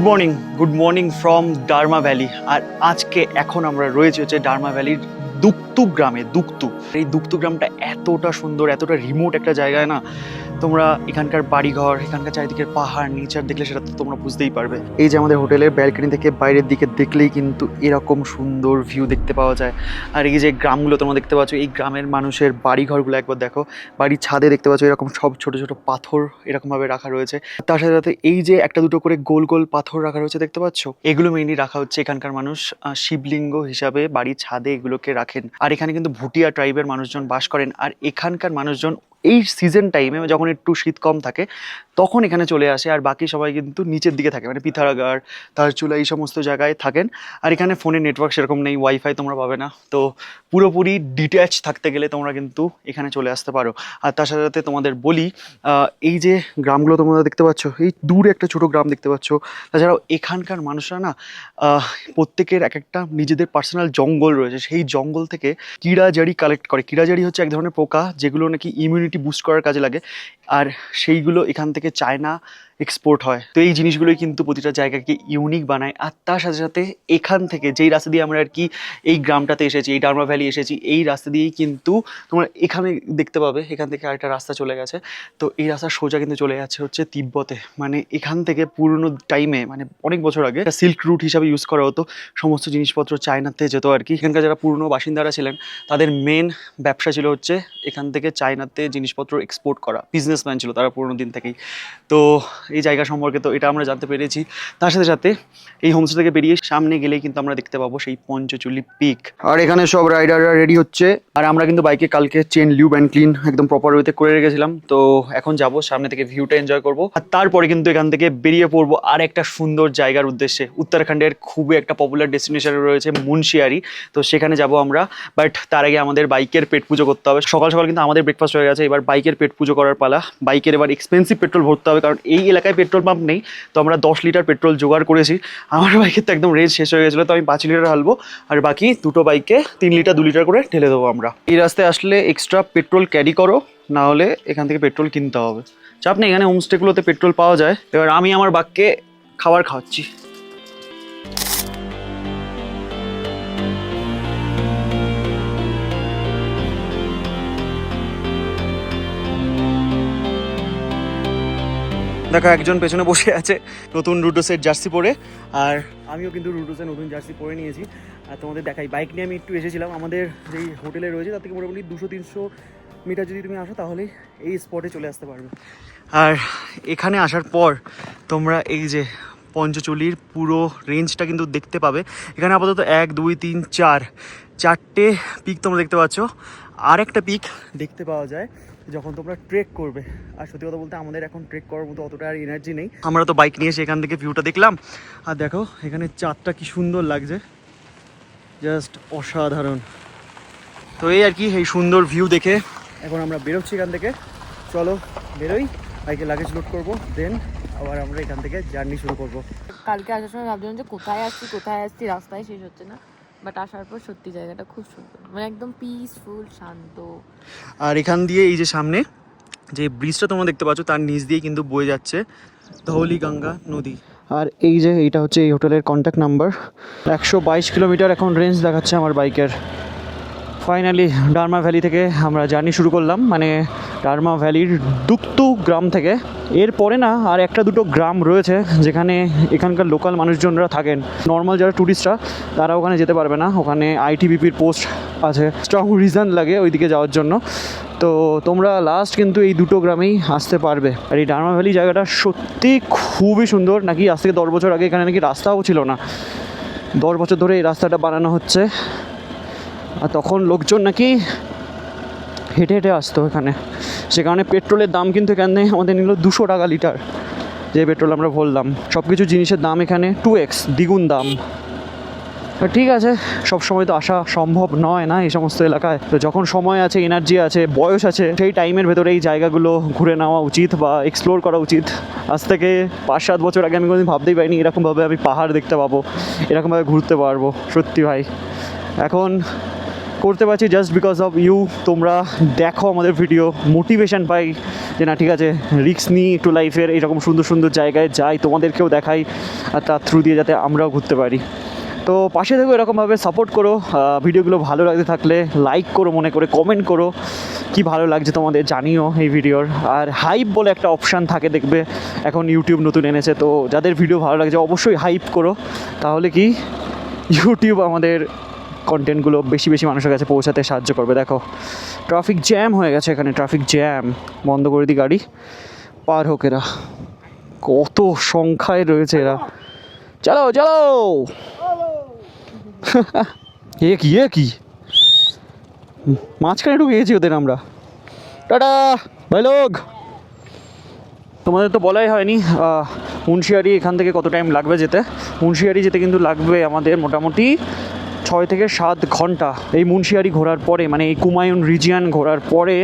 Good morning from Darma valley. আর আজকে এখন আমরা রয়েছে হচ্ছে ডারমা ভ্যালির দুকতু গ্রামে। এই দুকতু গ্রামটা এতটা সুন্দর, এতটা রিমোট একটা জায়গায় না, তোমরা এখানকার বাড়িঘর, এখানকার চারিদিকের পাহাড়, নেচার দেখলে সেটা তো তোমরা বুঝতেই পারবে। এই যে আমাদের হোটেলের ব্যালকনি থেকে বাইরের দিকে দেখলেই কিন্তু এরকম সুন্দর ভিউ দেখতে পাওয়া যায়। আর এই যে গ্রামগুলো তোমরা দেখতে পাচ্ছ, এই গ্রামের মানুষের বাড়িঘরগুলো একবার দেখো। বাড়ির ছাদে দেখতে পাচ্ছ এরকম সব ছোট ছোট পাথর এরকমভাবে রাখা রয়েছে। তার সাথে সাথে এই যে একটা দুটো করে গোল গোল পাথর রাখা রয়েছে দেখতে পাচ্ছ, এগুলো মেইনলি রাখা হচ্ছে এখানকার মানুষ শিবলিঙ্গ হিসাবে বাড়ির ছাদে এগুলোকে রাখেন। আর এখানে কিন্তু ভুটিয়া ট্রাইবের মানুষজন বাস করেন। আর এখানকার মানুষজন এই সিজন টাইমে যখন একটু শীত কম থাকে তখন এখানে চলে আসে, আর বাকি সবাই কিন্তু নিচের দিকে থাকে, মানে পিথারাগার, তারচুলা, এই সমস্ত জায়গায় থাকেন। আর এখানে ফোনের নেটওয়ার্ক সেরকম নেই, ওয়াইফাই তোমরা পাবে না, তো পুরোপুরি ডিট্যাচ থাকতে গেলে তোমরা কিন্তু এখানে চলে আসতে পারো। আর তার সাথে সাথে তোমাদের বলি, এই যে গ্রামগুলো তোমরা দেখতে পাচ্ছ, এই দূরে একটা ছোটো গ্রাম দেখতে পাচ্ছ। তাছাড়াও এখানকার মানুষরা না প্রত্যেকের এক একটা নিজেদের পার্সোনাল জঙ্গল রয়েছে, সেই জঙ্গল থেকে কিড়াজাড়ি কালেক্ট করে। কিড়াজাড়ি হচ্ছে এক ধরনের পোকা যেগুলো নাকি ইমিউনিটি বুস্ট করার কাজে লাগে, আর সেইগুলো এখান থেকে চায়না এক্সপোর্ট হয়। তো এই জিনিসগুলোই কিন্তু প্রতিটা জায়গাকে ইউনিক বানায়। আর তার সাথে সাথে এখান থেকে যেই রাস্তা দিয়ে আমরা আর কি এই গ্রামটাতে এসেছি, এই ডারমা ভ্যালি এসেছি, এই রাস্তা দিয়েই কিন্তু তোমরা এখানে দেখতে পাবে এখান থেকে আরেকটা রাস্তা চলে গেছে। তো এই রাস্তা সোজা কিন্তু চলে যাচ্ছে হচ্ছে তিব্বতে। মানে এখান থেকে পুরনো টাইমে, মানে অনেক বছর আগে সিল্ক রুট হিসাবে ইউজ করা হতো, সমস্ত জিনিসপত্র চায়নাতে যেত আর কি। এখানকার যারা পুরনো বাসিন্দারা ছিলেন তাদের মেন ব্যবসা ছিল হচ্ছে এখান থেকে চায়নাতে জিনিসপত্র এক্সপোর্ট করা। বিজনেসম্যান ছিল তারা পুরনো দিন থেকেই। তো এই জায়গা সম্পর্কে তো এটা আমরা জানতে পেরেছি। তার সাথে সাথে এই হোমস্টে থেকে বেরিয়ে সামনে গেলেই কিন্তু আমরা দেখতে পাবো সেই পঞ্চচুলি পিক। আর এখানে সব রাইডাররা রেডি হচ্ছে। আর আমরা কিন্তু বাইকে কালকে চেন লিউব অ্যান্ড ক্লিন একদম প্রপার ওয়েতে করে রেখেছিলাম। তো এখন যাব সামনে থেকে ভিউটা এনজয় করব, আর তারপরে কিন্তু এখান থেকে বেরিয়ে পড়বো আর একটা সুন্দর জায়গার উদ্দেশ্যে। উত্তরাখণ্ডের খুবই একটা পপুলার ডেস্টিনেশন রয়েছে মুন্সিয়ারি, তো সেখানে যাব আমরা। বাট তার আগে আমাদের বাইকের পেট পুজো করতে হবে। সকাল সকাল কিন্তু আমাদের ব্রেকফাস্ট হয়ে গেছে, এবার বাইকের পেট পুজো করার পালা। বাইকের এবার এক্সপেন্সিভ পেট্রোল ভরতে হবে, কারণ এই এলাকায় পেট্রোল পাম্প নেই। তো আমরা 10 লিটার পেট্রোল জোগাড় করেছি। আমার বাইকের তো একদম রেঞ্জ শেষ হয়ে গেছিলো, তো আমি 5 লিটার ঢালবো, আর বাকি দুটো বাইকে 3 লিটার 2 লিটার করে ঢেলে দেবো আমরা। এই রাস্তায় আসলে এক্সট্রা পেট্রোল ক্যারি করো, না হলে এখান থেকে পেট্রোল কিনতে হবে। চাপ নেই, এখানে হোমস্টেগুলোতে পেট্রোল পাওয়া যায়। এবার আমি আমার বাইককে খাবার খাওয়াচ্ছি। দেখো একজন পেছনে বসে আছে নতুন রুডোসের জার্সি পরে, আর আমিও কিন্তু রুডোসের নতুন জার্সি পরে নিয়েছি। আর তোমাদের দেখাই, বাইক নিয়ে আমি একটু এসেছিলাম। আমাদের যেই হোটেলে রয়েছে তার থেকে মোটামুটি 200-300 মিটার যদি তুমি আসো তাহলেই এই স্পটে চলে আসতে পারবে। আর এখানে আসার পর তোমরা এই যে পঞ্চচুলির পুরো রেঞ্জটা কিন্তু দেখতে পাবে। এখানে আপাতত 1, 2, 3, 4 পিক তোমরা দেখতে পাচ্ছ। আর একটা পিক দেখতে পাওয়া যায় যখন তোমরা ট্রেক করবে। আর সত্যি কথা বলতে আমাদের এখন ট্রেক করার মতো অতটা আর এনার্জি নেই। আমরা তো বাইক নিয়ে এসে এখান থেকে ভিউটা দেখলাম। আর দেখো এখানে চাঁদটা কি সুন্দর লাগছে, জাস্ট অসাধারণ। তো এই আর কি, এই সুন্দর ভিউ দেখে এখন আমরা বেরোচ্ছি এখান থেকে। চলো বেরোই, বাইকে লাগেজ লোড করবো, দেন আবার আমরা এখান থেকে জার্নি শুরু করবো। কালকে আসার সময় ভাবছিলাম যে কোথায় আসছি রাস্তায় শেষ হচ্ছে না, বাট আসার পর সত্যি জায়গাটা খুব সুন্দর, মানে একদম পিসফুল, শান্ত। আর এখান দিয়ে এই যে সামনে যে ব্রিজটা তোমরা দেখতে পাচ্ছ তার নিচ দিয়ে কিন্তু বয়ে যাচ্ছে ধৌলিগঙ্গা নদী। আর এই যে এইটা হচ্ছে এই হোটেলের কন্ট্যাক্ট নাম্বার। 122 কিলোমিটার এখন রেঞ্জ দেখাচ্ছে আমার বাইকের। ফাইনালি ডারমা ভ্যালি থেকে আমরা জার্নি শুরু করলাম, মানে ডারমা ভ্যালির দুকতু গ্রাম থেকে। এরপরে না আর একটা দুটো গ্রাম রয়েছে যেখানে এখানকার লোকাল মানুষজনরা থাকেন। নর্মাল যারা ট্যুরিস্টরা তারা ওখানে যেতে পারবে না, ওখানে আইটিবিপির পোস্ট আছে, স্ট্রং রিজন লাগে ওইদিকে যাওয়ার জন্য। তো তোমরা লাস্ট কিন্তু এই দুটো গ্রামেই আসতে পারবে। আর এই ডারমা ভ্যালি জায়গাটা সত্যি খুবই সুন্দর। নাকি আজ থেকে 10 বছর আগে এখানে নাকি রাস্তাও ছিল না, 10 বছর ধরে এই রাস্তাটা বানানো হচ্ছে। আর তখন লোকজন নাকি হেঁটে হেঁটে আসতো এখানে, সে কারণে পেট্রোলের দাম কিন্তু এখানে আমাদের নিল 200 টাকা লিটার, যে পেট্রোল আমরা ভরলাম। সব কিছু জিনিসের দাম এখানে 2x দ্বিগুণ দাম। ঠিক আছে, সব সময় তো আসা সম্ভব নয় না এই সমস্ত এলাকায়। তো যখন সময় আছে, এনার্জি আছে, বয়স আছে, সেই টাইমের ভেতরে এই জায়গাগুলো ঘুরে নেওয়া উচিত বা এক্সপ্লোর করা উচিত। আজ থেকে 5-7 বছর আগে আমি কোনোদিন ভাবতেই পারিনি এরকমভাবে আমি পাহাড় দেখতে পাবো, এরকমভাবে ঘুরতে পারবো। সত্যি ভাই এখন করতে পারছি জাস্ট বিকজ অফ ইউ। তোমরা দেখো আমাদের ভিডিও, মোটিভেশন পাই, যে না ঠিক আছে রিস্ক নিই একটু লাইফের, এরকম সুন্দর সুন্দর জায়গায় যাই, তোমাদেরকেও দেখাই, আর তার থ্রু দিয়ে যাতে আমরাও ঘুরতে পারি। তো পাশে থেকেও এরকমভাবে সাপোর্ট করো, ভিডিওগুলো ভালো লাগতে থাকলে লাইক করো, মনে করে কমেন্ট করো কি ভালো লাগছে তোমাদের জানিও এই ভিডিওর। আর হাইপ বলে একটা অপশান থাকে দেখবে, এখন ইউটিউব নতুন এনেছে, তো যাদের ভিডিও ভালো লাগছে অবশ্যই হাইপ করো, তাহলে কি ইউটিউব আমাদের কন্টেন্টগুলো বেশি বেশি মানুষের কাছে পৌঁছাতে সাহায্য করবে। দেখো ট্রাফিক জ্যাম হয়ে গেছে এখানে, ট্রাফিক জ্যাম, বন্ধ করে দিই গাড়ি, পার হোক এরা, কত সংখ্যায় রয়েছে এরা, চলো চলো এ কি মাঝখানে ঢুকে গেছি ওদের আমরা। টাটা ভাই লোক। তোমাদের তো বলাই হয়নি মুন্সিয়ারি এখান থেকে কত টাইম লাগবে যেতে। মুন্সিয়ারি যেতে কিন্তু লাগবে আমাদের মোটামুটি 6 থেকে 7 ঘন্টা। এই মুন্সিয়ারি ঘোরার পরে, মানে এই কুমায়ুন রিজিয়ান ঘোরার পরে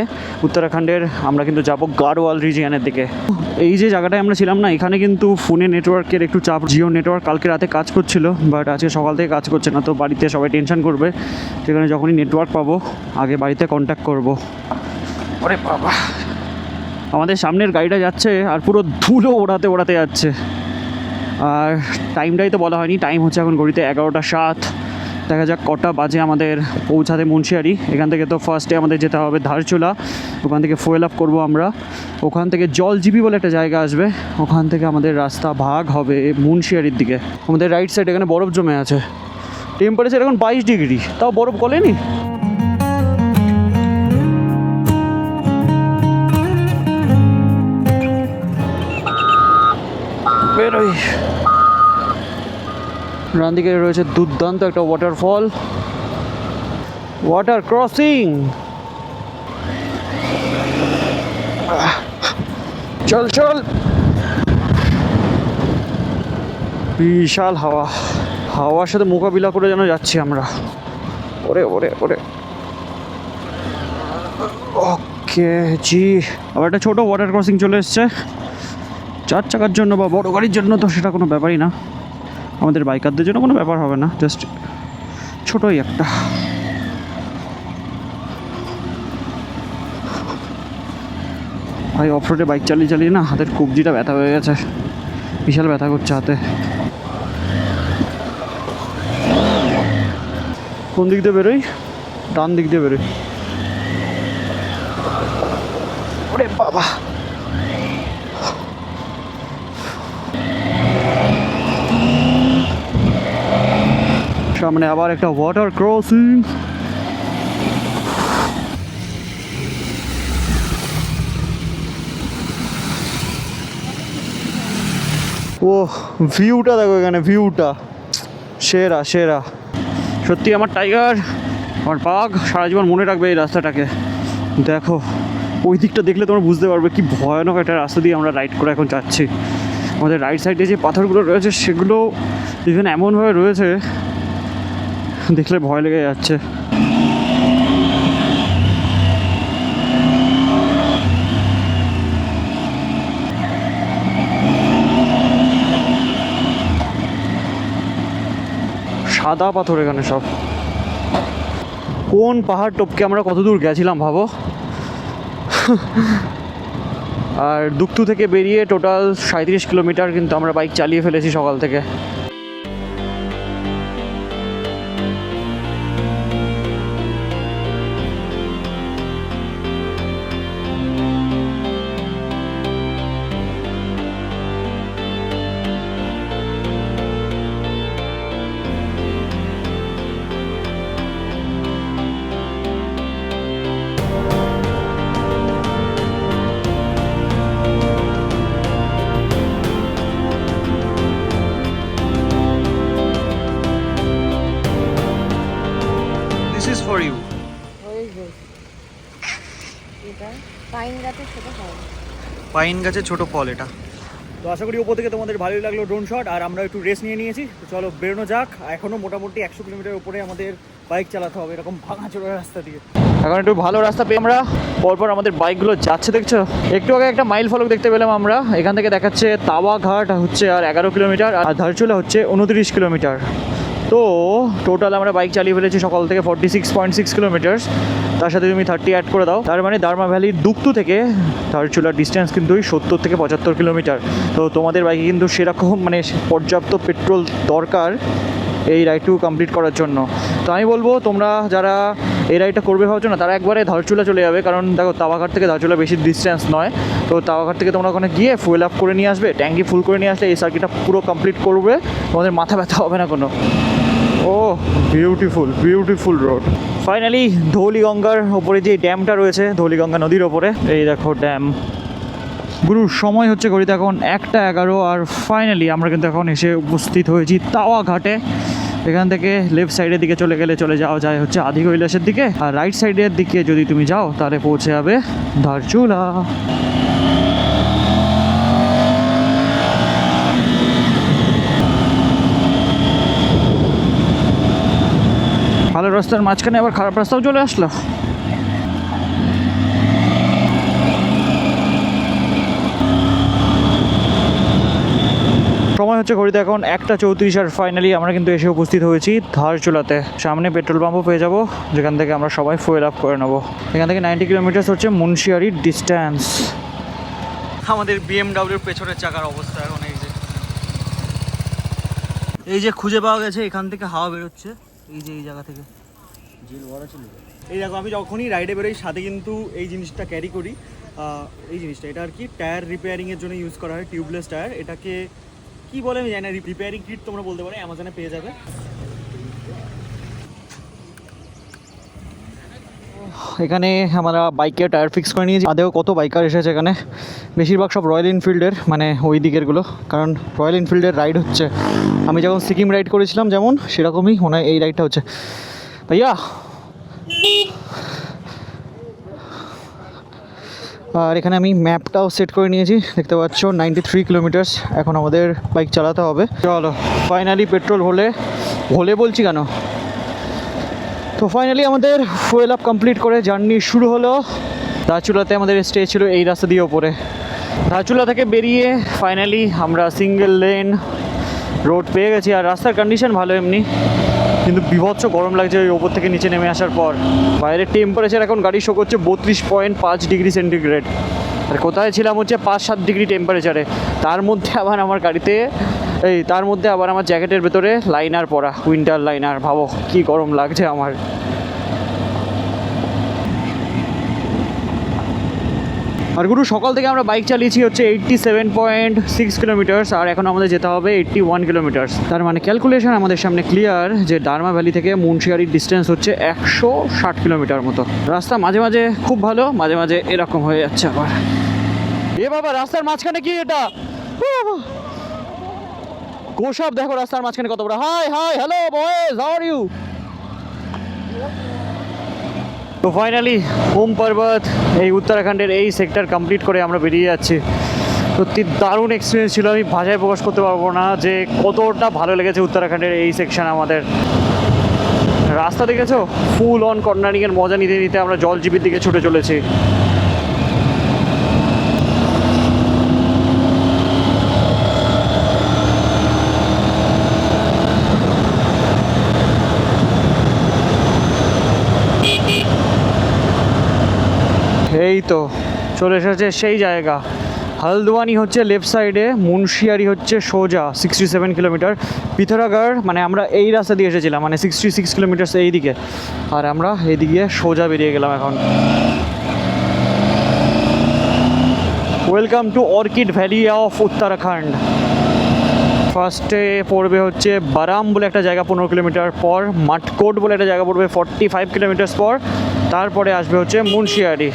উত্তরাখণ্ডের আমরা কিন্তু যাব গাড়োয়াল রিজিয়ানের দিকে। এই যে জায়গাটায় আমরা ছিলাম না, এখানে কিন্তু ফোনে নেটওয়ার্কের একটু চাপ, জিও নেটওয়ার্ক কালকে রাতে কাজ করছিল, বাট আজকে সকাল থেকে কাজ করছে না, তো বাড়িতে সবাই টেনশন করবে। সেখানে যখনই নেটওয়ার্ক পাবো আগে বাড়িতে কন্ট্যাক্ট করবো। ওরে বাবা, আমাদের সামনের গাড়িটা যাচ্ছে আর পুরো ধুলো ওড়াতে ওড়াতে যাচ্ছে। আর টাইমটাই তো বলা হয়নি, টাইম হচ্ছে এখন ঘড়িতে 11টা 7। দেখা যাক কটা বাজে আমাদের পৌঁছাতে মুন্সিয়ারি। এখান থেকে তো ফার্স্টে আমাদের যেতে হবে ধারচুলা, ওখান থেকে ফুয়েল আপ করবো আমরা, ওখান থেকে জলজিবি বলে একটা জায়গা আসবে, ওখান থেকে আমাদের রাস্তা ভাগ হবে মুন্সিয়ারির দিকে। আমাদের রাইট সাইড এখানে বরফ জমে আছে, টেম্পারেচার এখন 22 ডিগ্রি, তাও বরফ গলেনি। বেরোই। ডান দিকে রয়েছে দুর্দান্ত একটা ওয়াটারফল, ওয়াটার ক্রসিং। চল চল, বিশাল হাওয়া, হাওয়ার সাথে মোকাবিলা করে যেন যাচ্ছি আমরা। ওরে ওরে ওরে, ওকে জি। আবার একটা ছোটো ওয়াটার ক্রসিং চলে এসছে, 4 চাকার জন্য বা বড় গাড়ির জন্য তো সেটা কোনো ব্যাপারই না, আমাদের বাইকারদের জন্য কোনো ব্যাপার হবে না, জাস্ট ছোটোই একটা। ভাই অফরোডে বাইক চালিয়ে চালিয়ে না হাতের কবজিটা ব্যথা হয়ে গেছে, বিশাল ব্যথা করছে হাতে। কোন দিক দিয়ে বেরোই? ডান দিক দিয়ে বেরোই। ওরে বাবা, সামনে আবার একটা ওয়াটার ক্রসিং। ও ভিউটা দেখো, এখানে ভিউটা সেরা সেরা। সত্যি আমার টাইগার, আমার বাঘ সারা জীবন মনে রাখবে এই রাস্তাটাকে। দেখো ওই দিকটা দেখলে তোমরা বুঝতে পারবে কি ভয়ানক একটা রাস্তা দিয়ে আমরা রাইড করে এখন যাচ্ছি। আমাদের রাইট সাইডে যে পাথরগুলো রয়েছে সেগুলো ইভেন এমনভাবে রয়েছে দেখলে ভয় লেগে যাচ্ছে। সাদা পাথর এখানে সব। কোন পাহাড় টপকে আমরা কত দূর গেছিলাম ভাবো। আর দুক্তু থেকে বেরিয়ে টোটাল 37 কিলোমিটার কিন্তু আমরা বাইক চালিয়ে ফেলেছি সকাল থেকে। This is for you. এটা পাইন গাছের ছোট ফল। পাইন গাছের ছোট ফল এটা। তো আশা করি ওপর থেকে তোমাদের ভালোই লাগলো ড্রোন শট। আর আমরা একটু রেস্ট নিয়ে নিয়েছি, তো চলো বেরোনো যাক। এখনও মোটামুটি 100 কিলোমিটার উপরে আমাদের বাইক চালাতে হবে এরকম ভাঙাচোরা রাস্তা দিয়ে। এখন একটু ভালো রাস্তা পেয়ে আমরা পরপর আমাদের বাইকগুলো যাচ্ছে, দেখছো। একটু আগে একটা মাইল ফলক দেখতে পেলাম আমরা, এখান থেকে দেখাচ্ছে তাওয়া ঘাট হচ্ছে আর 11 কিলোমিটার, আর ধারচুলা হচ্ছে 29 কিলোমিটার। তো টোটাল আমরা বাইক চালিয়ে ফেলেছি সকাল থেকে 46.6 কিলোমিটার্স, তার সাথে তুমি 30 অ্যাড করে দাও, তার মানে দারমা ভ্যালির দুক্তু থেকে ধারচুলার ডিস্টেন্স কিন্তু ওই 70 থেকে 75 কিলোমিটার। তো তোমাদের বাইকে কিন্তু সেরকম মানে পর্যাপ্ত পেট্রোল দরকার এই রাইডটুকু কমপ্লিট করার জন্য। তো আমি বলবো তোমরা যারা এই রাইডটা করবে ভাবছো না, তারা একবারে ধারচুলা চলে যাবে, কারণ দেখো তাওয়াঘাট থেকে ধারচুলা বেশি ডিস্টেন্স নয়। তো তাওয়াঘাট থেকে তোমরা ওখানে গিয়ে ফুয়েল আপ করে নিয়ে আসবে, ট্যাঙ্কি ফুল করে নিয়ে আসলে এই সার্কিটটা পুরো কমপ্লিট করবে, তোমাদের মাথা ব্যথা হবে না কোনো। ও বিউটিফুল বিউটিফুল রোড। ফাইনালি ধৌলিগঙ্গার ওপরে যে ড্যামটা রয়েছে, ধৌলিগঙ্গা নদীর ওপরে, এই দেখো ড্যাম। গুরু সময় হচ্ছে ঘড়িতে এখন 1:11, আর ফাইনালি আমরা কিন্তু এখন এসে উপস্থিত হয়েছি তাওয়া ঘাটে। এখান থেকে লেফট সাইডের দিকে চলে গেলে চলে যাওয়া যায় হচ্ছে আদি কৈলাসের দিকে, আর রাইট সাইডের দিকে যদি তুমি যাও তাহলে পৌঁছে যাবে ধারচুলা। ভালো রাস্তার মাঝখানে আবার খারাপ রাস্তাও চলে আসলো। সময় হচ্ছে ঘড়িতে এখন 1:34, আর ফাইনালি আমরা কিন্তু এসে উপস্থিত হয়েছি ধারচুলাতে। সামনে পেট্রোল পাম্পও পেয়ে যাবো, যেখান থেকে আমরা সবাই ফুয়েল আপ করে নেবো। এখান থেকে 90 কিলোমিটার হচ্ছে মুন্সিয়ারির ডিস্ট্যান্স। আমাদের বিএমডাব্লিউর পেছনের চাকার অবস্থা এখন এই যে খুঁজে পাওয়া গেছে, এখান থেকে হাওয়া বেরোচ্ছে, এই যে এই জায়গা থেকে এই দেখো। আমি যখনই রাইডে বেরোই সাথে কিন্তু এই জিনিসটা ক্যারি করি। এই জিনিসটা এটা আর কি টায়ার রিপেয়ারিংয়ের জন্য ইউজ করা হয়, টিউবলেস টায়ার। এটাকে কি বলে আমি জানি না, রিপেয়ারিং কিট তোমরা বলতে পারো, অ্যামাজনে পেয়ে যাবে। এখানে আমরা বাইকে টায়ার ফিক্স করে নিয়েছি। আদেও কত বাইকার এসেছে এখানে, বেশিরভাগ সব রয়্যাল এনফিল্ডের, মানে ওই দিকেরগুলো, কারণ রয়্যাল এনফিল্ডের রাইড হচ্ছে। আমি যখন সিকিম রাইড করেছিলাম যেমন, সেরকমই মনে হয় এই রাইডটা হচ্ছে। ভাইয়া, আর এখানে আমি ম্যাপটাও সেট করে নিয়েছি, দেখতে পাচ্ছ 93 কিলোমিটার্স এখন আমাদের বাইক চালাতে হবে। চলো ফাইনালি পেট্রোল হলে বলছি কেন, তো ফাইনালি আমাদের ফুয়েল আপ কমপ্লিট করে জার্নি শুরু হলো। ধারচুলাতে আমাদের স্টে ছিল এই রাস্তা দিয়ে ওপরে। ধারচুলা থেকে বেরিয়ে ফাইনালি আমরা সিঙ্গেল লেন রোড পেয়ে গেছি, আর রাস্তার কন্ডিশন ভালো এমনি, কিন্তু বিভৎস গরম লাগছে ওই ওপর থেকে নিচে নেমে আসার পর। বাইরের টেম্পারেচার এখন গাড়ি শো করছে 32.5 ডিগ্রি সেন্টিগ্রেড, আর কোথায় ছিলাম হচ্ছে 5-7 ডিগ্রি টেম্পারেচারে। তার মধ্যে আবার আমার জ্যাকেটের ভেতরে লাইনার পরা, উইন্টার লাইনার। ভাবো কি গরম লাগছে আমার। আর গুরু সকাল থেকে আমরা বাইক চালিয়েছি হচ্ছে 87.6 কিলোমিটার্স, আর এখন আমাদের যেতে হবে 81 কিলোমিটার্স। তার মানে ক্যালকুলেশন আমাদের সামনে ক্লিয়ার যে ডারমা ভ্যালি থেকে মুন্সিয়ারির ডিস্টেন্স হচ্ছে 160 কিলোমিটার মতো। রাস্তা মাঝে মাঝে খুব ভালো, মাঝে মাঝে এরকম হয়ে যাচ্ছে আবার। এ বাবা, রাস্তার মাঝখানে কি এটা? গোসাপ দেখো রাস্তার মাঝখানে কত বড়। Hi hello boys, how are you? তো ফাইনালি ওম পর্বত, এই উত্তরাখণ্ডের এই সেক্টর কমপ্লিট করে আমরা বেরিয়ে যাচ্ছি। সত্যি দারুণ এক্সপিরিয়েন্স ছিল, আমি ভাষায় প্রকাশ করতে পারবো না যে কতটা ভালো লেগেছে উত্তরাখণ্ডের এই সেকশন আমাদের। রাস্তা দেখেছো, ফুল অন কর্নারিংয়ের মজা নিতে নিতে আমরা জলজিবির দিকে ছুটে চলেছি। এই তো চলে এসেছে সেই জায়গা। হলদওয়ানি হচ্ছে লেফট সাইডে, মুন্সিয়ারি হচ্ছে সোজা 67 কিলোমিটার। পিথোরাগড় মানে আমরা এই রাস্তা দিয়ে এসেছিলাম, মানে 66 কিলোমিটার এই দিকে, আর আমরা এইদিকে সোজা বেরিয়ে গেলাম এখন। Welcome to orchid valley of Uttarakhand. ফার্স্টে পড়বে হচ্ছে বারাম বলে একটা জায়গা 15 কিলোমিটার পর, মাটকোট বলে একটা জায়গা পড়বে 45 কিলোমিটার পর, তারপরে আসবে হচ্ছে মুন্সিয়ারি।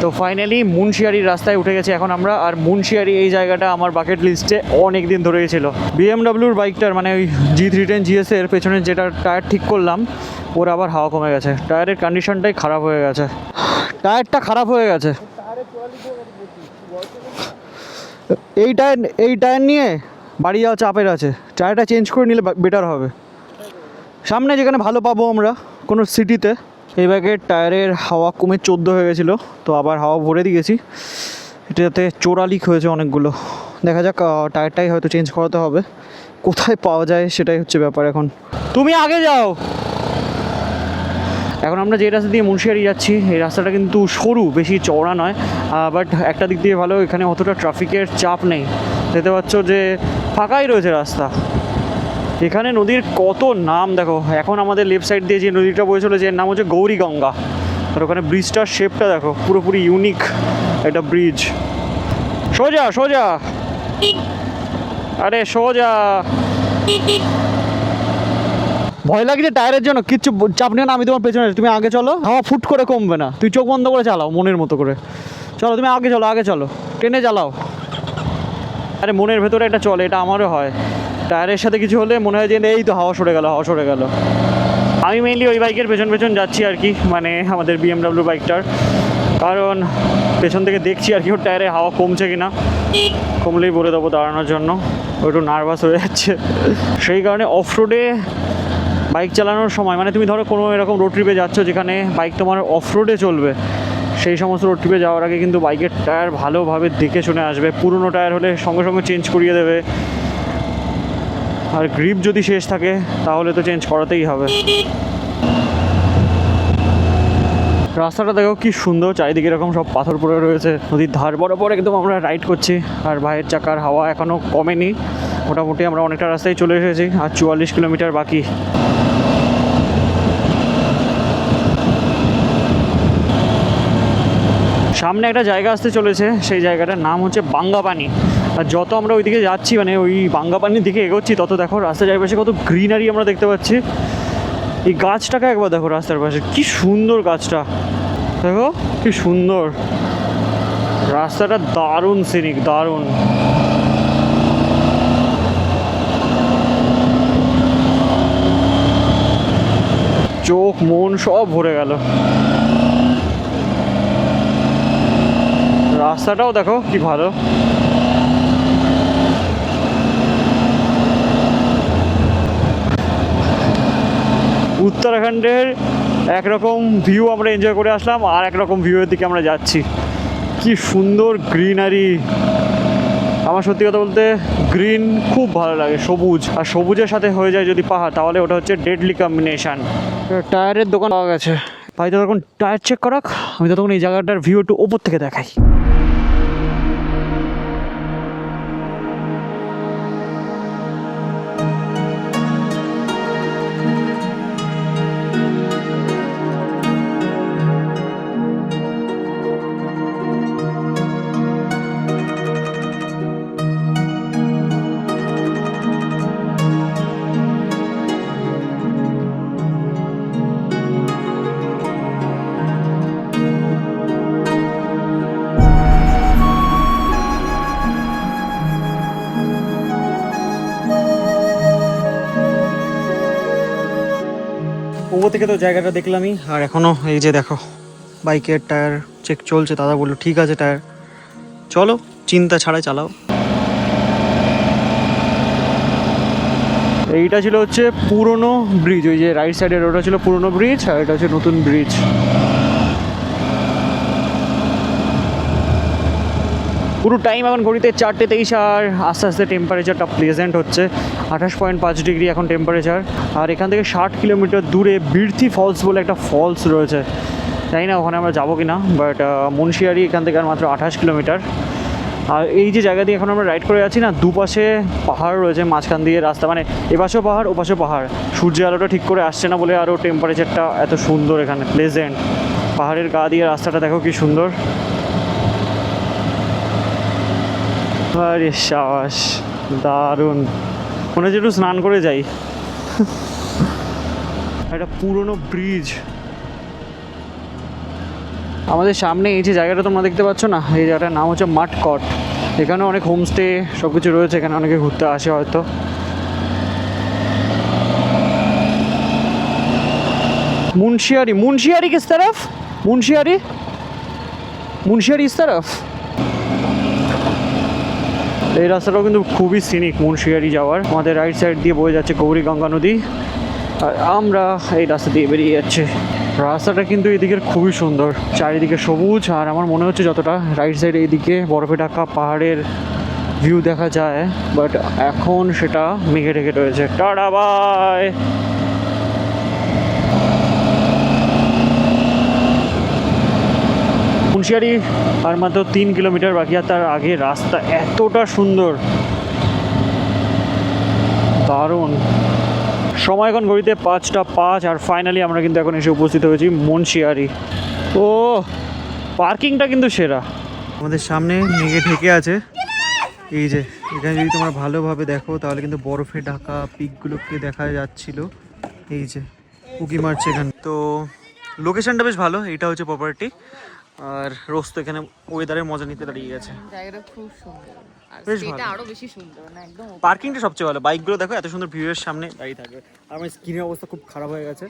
তো ফাইনালি মুন্সিয়ারির রাস্তায় উঠে গেছে এখন আমরা। আর মুন্সিয়ারি এই জায়গাটা আমার বাকেট লিস্টে অনেক দিন ধরেই ছিল। বিএমডাব্লিউর বাইকটার মানে ওই G310 GS এর পেছনে যেটা টায়ার ঠিক করলাম, ওর আবার হাওয়া কমে গেছে, টায়ারের কন্ডিশনটাই খারাপ হয়ে গেছে, টায়ারটা খারাপ হয়ে গেছে। এই টায়ার নিয়ে বাড়ি যাওয়া চাপের আছে, টায়ারটা চেঞ্জ করে নিলে বেটার হবে। সামনে যেখানে ভালো পাবো আমরা কোনো সিটিতে। এই ব্যাগের টায়ারের হাওয়া কমে 14 হয়ে গেছিলো, তো আবার হাওয়া ভরে দিয়েছি। এটাতে চোরা লিক হয়েছে অনেকগুলো, দেখা যাক টায়ারটাই হয়তো চেঞ্জ করাতে হবে। কোথায় পাওয়া যায় সেটাই হচ্ছে ব্যাপার এখন। তুমি আগে যাও। এখন আমরা যে রাস্তা দিয়ে মুন্সিয়ারি যাচ্ছি এই রাস্তাটা কিন্তু সরু, বেশি চওড়া নয়, বাট একটা দিক দিয়ে ভালো, এখানে অতটা ট্রাফিকের চাপ নেই। দেখতে পাচ্ছ যে ফাঁকাই রয়েছে রাস্তা। এখানে নদীর কত নাম দেখো। এখন আমাদের লেফট সাইড দিয়ে যে নদীটা বয়ে চলেছে এর নাম হচ্ছে গৌরী গঙ্গা। আর ওখানে ব্রিজটার শেপটা দেখো, পুরোপুরি ইউনিক একটা ব্রিজ। সোজা সোজা, আরে সোজা। ভয় লাগছে টায়ারের জন্য, কিচ্ছু চাপ নিও না, আমি তোমার পেছনে, তুমি আগে চলো, হাওয়া ফুট করে কমবে না, তুই চোখ বন্ধ করে চালাও মনের মতো করে। চলো তুমি আগে চলো, আগে চলো, ট্রেনে চালাও। আরে মনের ভেতরে একটা চলে, এটা আমারও হয়, টায়ারের সাথে কিছু হলে মনে হয় যে এই তো হাওয়া সরে গেল, হাওয়া সরে গেল। আমি মেইনলি ওই বাইকের পেছন পেছন যাচ্ছি আর কি, মানে আমাদের BMW বাইকটার, কারণ পেছন থেকে দেখছি আর কি ওর টায়ারে হাওয়া কমছে কি না। কমলেই বলে দেবো দাঁড়ানোর জন্য, ও একটু নার্ভাস হয়ে যাচ্ছে। সেই কারণে অফ রোডে বাইক চালানোর সময়, মানে তুমি ধরো কোনো এরকম রোড ট্রিপে যাচ্ছ যেখানে বাইক তোমার অফ রোডে চলবে, সেই সমস্ত রোড ট্রিপে যাওয়ার আগে কিন্তু বাইকের টায়ার ভালোভাবে দেখে শুনে আসবে। পুরনো টায়ার হলে সঙ্গে সঙ্গে চেঞ্জ করিয়ে দেবে, আর গ্রিপ যদি শেষ থাকে তাহলে তো চেঞ্জ করাতেই হবে। রাস্তাটা দেখো কি সুন্দর, চারিদিকে এরকম সব পাথর পড়ে রয়েছে, নদীর ধার বরাবর একদম আমরা রাইড করছি। আর ভাইয়ের চাকার হাওয়া এখনও কমেনি, মোটামুটি আমরা অনেকটা রাস্তায় চলে এসেছি, আর 44 কিলোমিটার বাকি। সামনে একটা জায়গা আসতে চলেছে, সেই জায়গাটার নাম হচ্ছে বাঙ্গাপানি। আর যত আমরা ওইদিকে যাচ্ছি, মানে ওই বাঙ্গাপানির দিকে এগোচ্ছি, তত দেখো রাস্তার চারিপাশে কত গ্রিনারি আমরা দেখতে পাচ্ছি। এই গাছটাকে একবার দেখো রাস্তার পাশে, কি সুন্দর গাছটা দেখো, কি সুন্দর রাস্তাটা, দারুণ সিনিক, দারুণ। চোখ মন সব ভরে গেল। রাস্তাটাও দেখো কি ভালো। উত্তরাখণ্ডের একরকম ভিউ আমরা এনজয় করে আসলাম, আর একরকম ভিউয়ের দিকে আমরা যাচ্ছি। কি সুন্দর গ্রিনারি, আমার সত্যি কথা বলতে গ্রিন খুব ভালো লাগে, সবুজ, আর সবুজের সাথে হয়ে যায় যদি পাহাড়, তাহলে ওটা হচ্ছে ডেডলি কম্বিনেশান। টায়ারের দোকান পাওয়া গেছে, ভাই তো তখন টায়ার চেক করাক, আমি তো তখন এই জায়গাটার ভিউ একটু ওপর থেকে দেখাই। ওপর থেকে তো জায়গাটা দেখলামই, আর এখনও এই যে দেখো বাইকের টায়ার চেক চলছে। দাদা বললো ঠিক আছে টায়ার, চলো চিন্তা ছাড়াই চালাও। এইটা ছিল হচ্ছে পুরনো ব্রিজ, ওই যে রাইট সাইডের ওটা ছিল পুরনো ব্রিজ, আর এটা হচ্ছে নতুন ব্রিজ। পুরো টাইম এখন ঘড়িতে 4:23, আর আস্তে আস্তে টেম্পারেচারটা প্লেজেন্ট হচ্ছে, 28.5 ডিগ্রি এখন টেম্পারেচার। আর এখান থেকে 60 কিলোমিটার দূরে বিরথি ফলস বলে একটা ফলস রয়েছে, জানি না ওখানে আমরা যাবো কি না, বাট মুন্সিয়ারি এখান থেকে আর মাত্র 28 কিলোমিটার। আর এই যে জায়গা দিয়ে এখন আমরা রাইড করে যাচ্ছি না, দুপাশে পাহাড় রয়েছে, মাঝখান দিয়ে রাস্তা, মানে এপাশেও পাহাড় ওপাশেও পাহাড়। সূর্যের আলোটা ঠিক করে আসছে না বলে আরও টেম্পারেচারটা এত সুন্দর এখানে প্লেজেন্ট। পাহাড়ের গা দিয়ে রাস্তাটা দেখো কি সুন্দর। আরে সাবাস, দারুণ, মনে হচ্ছে একটু স্নান করে যাই। একটা পুরনো ব্রিজ আমাদের সামনে, এই যে জায়গাটা তোমরা দেখতে পাচ্ছ না, এই জায়গাটার নাম হচ্ছে মাঠকট। এখানে অনেক হোমস্টে সব কিছু রয়েছে, এখানে অনেকে ঘুরতে আসে হয়তো। মুন্সিয়ারি, মুন্সিয়ারি কিস তরফ? মুন্সিয়ারি, মুন্সিয়ারি ইস তরফ। এই রাস্তাটাও কিন্তু খুবই সিনিক, মুন্সিয়ারি যাওয়ার। আমাদের রাইট সাইড দিয়ে বয়ে যাচ্ছে গৌরী গঙ্গা নদী, আর আমরা এই রাস্তা দিয়ে বেরিয়ে যাচ্ছি। রাস্তাটা কিন্তু এদিকের খুবই সুন্দর, চারিদিকে সবুজ, আর আমার মনে হচ্ছে যতটা রাইট সাইড এইদিকে বরফে ঢাকা পাহাড়ের ভিউ দেখা যায়, বাট এখন সেটা মেঘে ঢেকে রয়েছে। Tata bye. মুন্সিয়ারি আর মাত্র 3 কিলোমিটার বাকি, আর তার আগে রাস্তা এতটা সুন্দর, দারুণ। সময় এখন ঘড়িতে 5:05, আর ফাইনালি আমরা কিন্তু এখন এসে উপস্থিত হয়েছি মুন্সিয়ারি। ও পার্কিংটা কিন্তু সেরা। আমাদের সামনে মেঘে ঢেকে আছে, এই যে এখানে যদি তোমরা ভালোভাবে দেখো তাহলে কিন্তু বরফে ঢাকা পিকগুলোকে দেখা যাচ্ছিল। এই যে উকি মারছে এখানে। তো লোকেশনটা বেশ ভালো, এটা হচ্ছে প্রপার্টি। আর রোজ তো এখানে ওয়েদারের মজা নিতে দাঁড়িয়ে গেছে। জায়গাটা খুব সুন্দর, আর বেশ এটা ভালো। আরো বেশি সুন্দর না একদম। পার্কিংটা সবচেয়ে ভালো, বাইকগুলো দেখো এত সুন্দর ভিউয়ের সামনে দাঁড়িয়ে থাকবে। আর আমার স্কিনের অবস্থা খুব খারাপ হয়ে গেছে।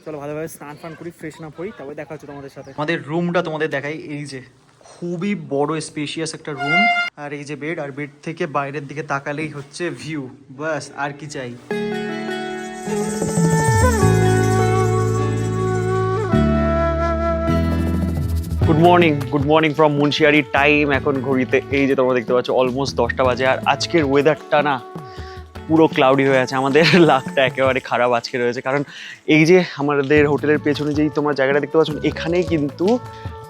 চলো ভালোভাবে স্নান ফান করি, ফ্রেশ না হই, তারপরে দেখা হচ্ছে তোমাদের সাথে। আমাদের রুমটা তোমাদের দেখাই, এই যে খুবই বড় স্পেশিয়াস একটা রুম। আর এই যে বেড, আর বেড থেকে বাইরের দিকে তাকালেই হচ্ছে ভিউ, বাস আর কি চাই। Good morning from Munsiyari. Time এখন ঘড়িতে এই যে তোমরা দেখতে পাচ্ছ অলমোস্ট 10টা বাজে। আর আজকের ওয়েদারটা না পুরো ক্লাউডি হয়ে আছে, আমাদের লাকটা একেবারে খারাপ আজকে রয়েছে। কারণ এই যে আমাদের হোটেলের পেছনে যেই তোমরা জায়গাটা দেখতে পাচ্ছ, এখানেই কিন্তু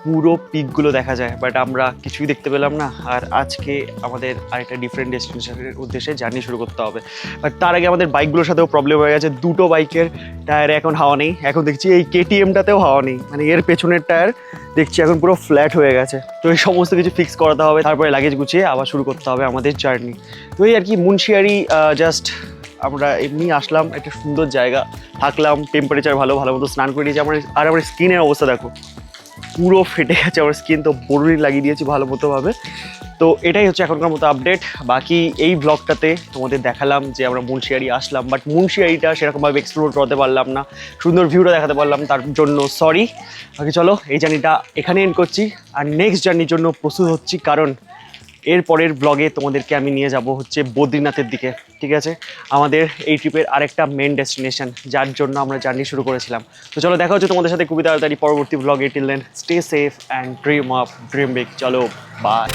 পুরো পিকগুলো দেখা যায়, বাট আমরা কিছুই দেখতে পেলাম না। আর আজকে আমাদের আরেকটা ডিফারেন্ট ডেস্টিনেশনের উদ্দেশ্যে জার্নি শুরু করতে হবে। বাট তার আগে আমাদের বাইকগুলোর সাথেও প্রবলেম হয়ে গেছে, দুটো বাইকের টায়ারে এখন হাওয়া নেই। এখন দেখছি এই কেটিএমটাতেও হাওয়া নেই, মানে এর পেছনের টায়ার দেখছি এখন পুরো ফ্ল্যাট হয়ে গেছে। তো এই সমস্ত কিছু ফিক্স করাতে হবে, তারপরে লাগেজ গুছিয়ে আবার শুরু করতে হবে আমাদের জার্নি। তো এই আর কি, মুন্সিয়ারি জাস্ট আমরা এমনি আসলাম, একটা সুন্দর জায়গা, থাকলাম, টেম্পারেচার ভালো, ভালো মতো স্নান করে নিয়েছি। আর আমার স্কিনের অবস্থা দেখো, পুরো ফেটে গেছে আমার স্কিন। তো বরুণি লাগিয়ে দিয়েছি ভালো মতোভাবে। তো এটাই হচ্ছে এখনকার মতো আপডেট। বাকি এই ব্লগটাতে তোমাদের দেখালাম যে আমরা মুন্সিয়ারি আসলাম, বাট মুন্সিয়ারিটা সেরকমভাবে এক্সপ্লোর করতে পারলাম না, সুন্দর ভিউটা দেখাতে পারলাম, তার জন্য সরি। বাকি চলো এই জার্নিটা এখানে এন্ড করছি, আর নেক্সট জার্নির জন্য প্রস্তুত হচ্ছি, কারণ এর পরের ব্লগে তোমাদেরকে আমি নিয়ে যাব হচ্ছে বদ্রীনাথের দিকে। ঠিক আছে, আমাদের এই ট্রিপের আরেকটা মেন ডেস্টিনেশন, যার জন্য আমরা জার্নি শুরু করেছিলাম। তো চলো দেখা হচ্ছে তোমাদের সাথে খুবই তাড়াতাড়ি পরবর্তী ব্লগে। Till then stay safe and dream big. চলো বাই।